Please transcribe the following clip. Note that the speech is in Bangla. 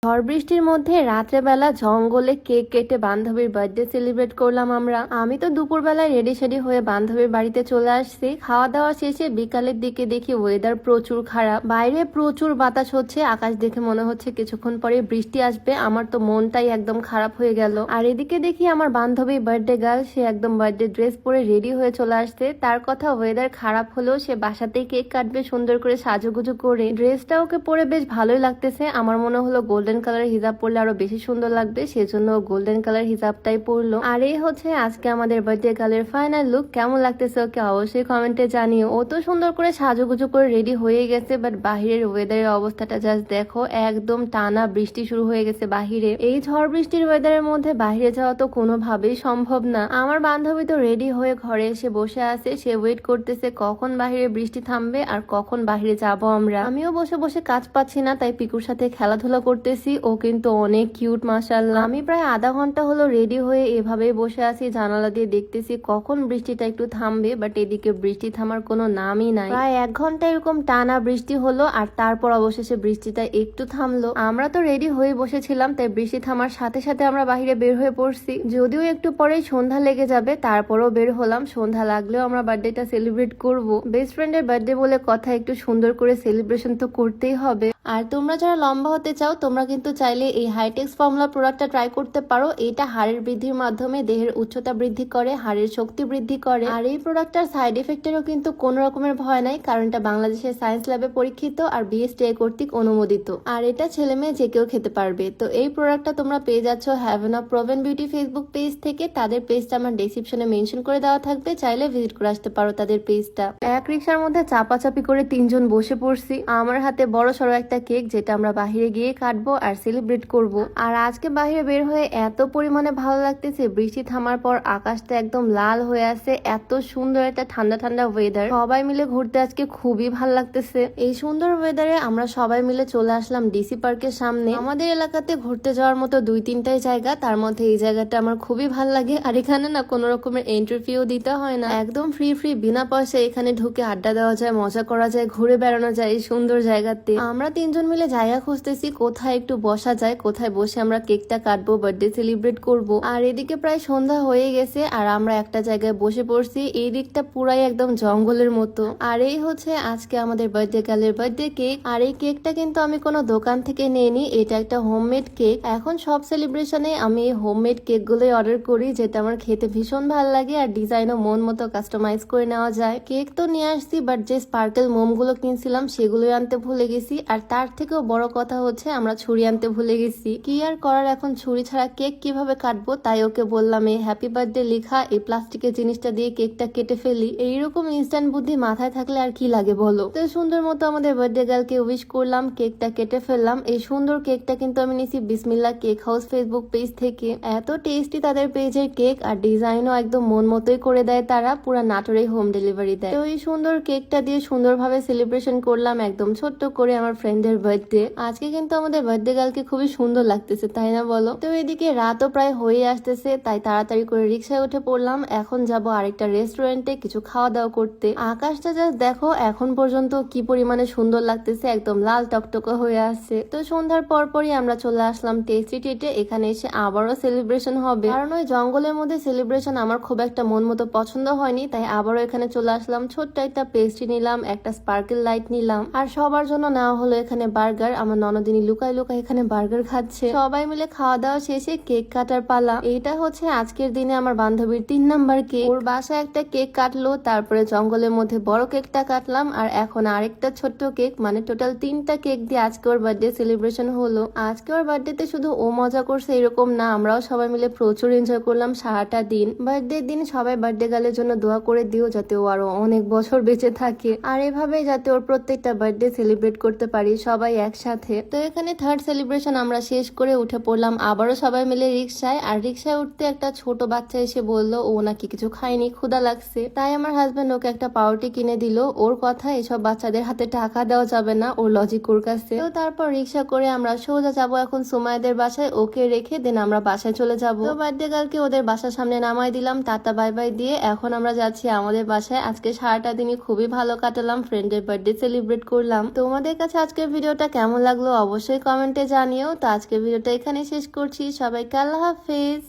ঝড় বৃষ্টির মধ্যে রাত্রেবেলা জঙ্গলে কেক কেটে বান্ধবীর বার্থডে সেলিব্রেট করলাম আমরা। আমি তো দুপুরবেলায় রেডি সেডি হয়ে বান্ধবীর বাড়িতে চলে আসছি। খাওয়া দাওয়া শেষে বিকালের দিকে দেখি ওয়েদার প্রচুর খারাপ, বাইরে প্রচুর বাতাস হচ্ছে, আকাশ দেখে মনে হচ্ছে কিছুক্ষণ পরে বৃষ্টি আসবে। আমার তো মনটাই একদম খারাপ হয়ে গেল। আর এদিকে দেখি আমার বান্ধবী বার্থডে গার্ল, সে একদম বার্থডে ড্রেস পরে রেডি হয়ে চলে আসছে। তার কথা ওয়েদার খারাপ হলেও সে বাসাতেই কেক কাটবে সুন্দর করে সাজুগুজু করে। ড্রেসটা ওকে পরে বেশ ভালোই লাগতেছে। আমার মনে হলো গোল্ডেন কালার হিজাব পরলে আরো বেশি সুন্দর লাগবে, সেজন্য গোল্ডেন কালার হিজাবটাই পরলো। আর এই হচ্ছে আজকে আমাদের বার্থডে গার্লের ফাইনাল লুক। কেমন লাগতেছে ওকে অবশ্যই কমেন্টে জানিও। ও তো সুন্দর করে সাজুগুজু করে রেডি হয়ে গেছে, বাট বাহিরের ওয়েদারের অবস্থাটা জাস্ট দেখো, একদম টানা বৃষ্টি শুরু হয়ে গেছে বাহিরে। এই ঝড় বৃষ্টির ওয়েদারের মধ্যে বাহিরে যাওয়া তো কোনোভাবেই সম্ভব না। আমার বান্ধবী তো রেডি হয়ে ঘরে এসে বসে আছে, সে ওয়েট করতেছে কখন বাহিরে বৃষ্টি থামবে আর কখন বাহিরে যাব আমরা। আমিও বসে বসে কাজ পাচ্ছি না, তাই পিকুর সাথে খেলাধুলা করতেছি। ও কিন্তু অনেক কিউট মাশাআল্লাহ। আমি প্রায় আধা ঘন্টা হলো রেডি হয়ে এভাবেই বসে আছি, জানালা দিয়ে দেখতেছি কখন বৃষ্টিটা একটু থামবে, বাট এদিকে বৃষ্টি থামার কোনো নামই নাই। প্রায় 1 ঘন্টা এরকম টানা বৃষ্টি হলো, আর তারপর অবশেষে বৃষ্টিটা একটু থামলো। আমরা তো রেডি হয়ে বসেছিলাম, তাই বৃষ্টি থামার সাথে সাথে আমরা বাহিরে বের হয়ে পড়ছি। যদিও একটু পরেই সন্ধ্যা লেগে যাবে, তারপরও বের হলাম। সন্ধ্যা লাগলেও আমরা বার্থডেটা সেলিব্রেট করব। বেস্ট ফ্রেন্ডের বার্থডে বলে কথা, একটু সুন্দর করে সেলিব্রেশন তো করতেই হবে। আর তোমরা যারা লম্বা হতে চাও, তোমরা কিন্তু চাইলে এই হাইটেক্স ফর্মুলা প্রোডাক্টটা ট্রাই করতে পারো। এটা হাড়ের বৃদ্ধির মাধ্যমে দেহের উচ্চতা বৃদ্ধি করে, হাড়ের শক্তি বৃদ্ধি করে। আর এই প্রোডাক্টটার সাইড এফেক্টেরও কিন্তু কোনো রকমের ভয় নাই, কারণ এটা বাংলাদেশের সায়েন্স ল্যাবে পরীক্ষিত আর বিএসটিআই কর্তৃক অনুমোদিত। আর এটা ছেলে মেয়ে যে কেউ খেতে পারবে। তো এই প্রোডাক্টটা তোমরা পেয়ে যাচ্ছ heaven of proven beauty Facebook page থেকে। তাদের পেজটা আমার ডেসক্রিপশনে মেনশন করে দেওয়া থাকবে, চাইলে ভিজিট করে আসতে পারো তাদের পেজটা। এক রিক্সার মধ্যে চাপাচাপি করে 3 জন বসে পড়ছি। আমার হাতে বড় সড়ো একটা কেক, যেটা আমরা বাহিরে গিয়ে কাটবো আর সেলিব্রেট করব। আর আজকে বাহিরে বের হয়ে এত পরিমাণে ভালো লাগতেছে, বৃষ্টি থামার পর আকাশটা একদম লাল হয়ে আছে, এত সুন্দর একটা ঠান্ডা ঠান্ডা ওয়েদার। সবাই মিলে ঘুরতে আজকে খুবই ভালো লাগতেছে। এই সুন্দর ওয়েদারে আমরা সবাই মিলে চলে আসলাম ডিসি পার্কের সামনে। আমাদের এলাকাতে ঘুরতে যাওয়ার মতো 2-3টাই জায়গা, তার মধ্যে এই জায়গাটা আমার খুবই ভালো লাগে। আর এখানে না কোনো রকমের এন্ট্রি ফিও দিতে হয় না, একদম ফ্রি ফ্রি বিনা পয়সা এখানে ঢুকে আড্ডা দেওয়া যায়, মজা করা যায়, ঘুরে বেড়ানো যায় এই সুন্দর জায়গাতে। আমরা 3 জন মিলে জায়গা খুঁজতেছি কোথায় একটু বসা যায়, কোথায় বসে আমরা কেকটা কাটবো, বার্থডে সেলিব্রেট করব। আর এদিকে প্রায় সন্ধ্যা হয়ে গেছে, আর আমরা একটা জায়গায় বসে পড়ছি। এই দিকটা পুরাই একদম জঙ্গলের মতো। আর এই হচ্ছে আজকে আমাদের বার্থডে গার্লের বার্থডে কেক। আর এই কেকটা কিন্তু আমি কোনো দোকান থেকে নেইনি, এটা একটা হোমমেড কেক। এখন সব সেলিব্রেশনে আমি এই হোমমেড কেক গুলোই অর্ডার করি, যেটা আমার খেতে ভীষণ ভালো লাগে, আর ডিজাইনও মন মতো কাস্টমাইজ করে নেওয়া যায়। কেক তো নিয়ে আসছি, বাট যে স্পার্কেল মোম গুলো কিনছিলাম সেগুলোই আনতে ভুলে গেছি। আর তার থেকেও বড় কথা হচ্ছে আমরা ছুরি আনতে ভুলে গেছি। কি আর করার, এখন ছুরি ছাড়া কেক কিভাবে কাটবো। তাই ওকে বললাম এই হ্যাপি বার্থডে লেখা এই প্লাস্টিকের জিনিসটা দিয়ে কেকটা কেটে ফেলি। এইরকম ইনস্ট্যান্ট বুদ্ধি মাথায় থাকলে আর কি লাগে বলো। তো সুন্দর মতো আমাদের বার্থডে গার্লকে উইশ করলাম, কেকটা কেটে ফেললাম। এই সুন্দর কেকটা কিন্তু আমি নিছি বিসমিল্লাহ কেক হাউস ফেসবুক পেজ থেকে। এত টেস্টি তাদের পেজের কেক, আর ডিজাইনও একদম মন মতোই করে দেয় তারা, পুরা নাটোরে হোম ডেলিভারি দেয়। তো এই সুন্দর কেকটা দিয়ে সুন্দরভাবে সেলিব্রেশন করলাম, একদম ছোট্ট করে আমার ফ্রেন্ডের বার্থডে। আজকে কিন্তু আমাদের বার্থডে গার্লকে খুবই সুন্দর লাগতেছে, তাই না বলো। তো এদিকে রাতও প্রায় হয়ে আসতেছে, তাই তাড়াতাড়ি করে রিক্সায় উঠে পড়লাম। এখন যাব আরেকটা রেস্টুরেন্টে কিছু খাওয়া দাওয়া করতে। আকাশটা জাস্ট দেখো এখন পর্যন্ত কি পরিমাণে সুন্দর লাগতেছে, একদম লাল টকটকে হয়ে আসছে। তো সন্ধ্যার পরপরই আমরা চলে আসলাম টেস্টি ট্রিটে। এখানে এসে আবারও সেলিব্রেশন হবে, কারণ ওই জঙ্গলের মধ্যে সেলিব্রেশন আমার খুব একটা মন মতো পছন্দ হয়নি, তাই আবারও এখানে চলে আসলাম। ছোট্ট একটা পেস্ট্রি নিলাম, একটা স্পার্কেল লাইট নিলাম, আর সবার জন্য নেওয়া হলো এখানে বার্গার। আমার ননদিনী লুকাই লুকাই এখানে বার্গার খাচ্ছে। সবাই মিলে খাওয়া দাওয়া শেষে কেক কাটার পালা। এইটা হচ্ছে আজকের দিনে আমার বান্ধবীর 3 নাম্বার কেক। ওর বাসায় একটা কেক কাটলো, তারপরে জঙ্গলের মধ্যে বড় কেকটা কাটলাম, আর এখন আরেকটা ছোট্ট কেক, মানে টোটাল 3টা কেক দিয়ে আজকে ওর বার্থডে সেলিব্রেশন হলো। আজকে ওর বার্থডেতে শুধু ও মজা করছে এরকম না, আমরাও সবাই মিলে প্রচুর এনজয় করলাম সারাটা দিন। বার্থডে দিন সবাই বার্থডে গার্লের জন্য দোয়া করে দিও, যাতে ও আরো অনেক বছর বেঁচে থাকে, আর এভাবে যাতে ওর প্রত্যেকটা বার্থডে সেলিব্রেট করতে পারি সবাই একসাথে। তো এখানে থার্ড সেলিব্রেশন আমরা শেষ করে উঠে পড়লাম আবারও সবাই মিলে রিক্সায়। আর রিক্সায় উঠতে একটা ছোট বাচ্চা এসে বলল ও নাকি কিছু খায়নি, ক্ষুধা লাগছে। তাই আমার হাজবেন্ড ওকে একটা পাউরুটি কিনে দিল। ওর কথা এসব বাচ্চাদের হাতে টাকা দেওয়া যাবে না, ওর লজিক ওর কাছে। তো তারপর রিক্সা করে আমরা সোজা যাবো এখন সুমাইদের বাসায়, ওকে রেখে দেন আমরা বাসায় চলে যাবো। তো বার্থডে গার্লকে ওদের বাসার সামনে নামাই দিলাম, টাটা বাই বাই দিয়ে এখন আমরা যাচ্ছি আমাদের বাসায়। আজকে সারাটা দিনই খুবই ভালো কাটালাম, ফ্রেন্ডের বার্থডে সেলিব্রেট করলাম। তোমাদের কাছে আজকের ভিডিওটা কেমন লাগলো অবশ্যই কমেন্ট কমেন্টে জানিও। তো আজকে ভিডিওটা এখানে শেষ করছি। সবাইকে আল্লাহ হাফেজ।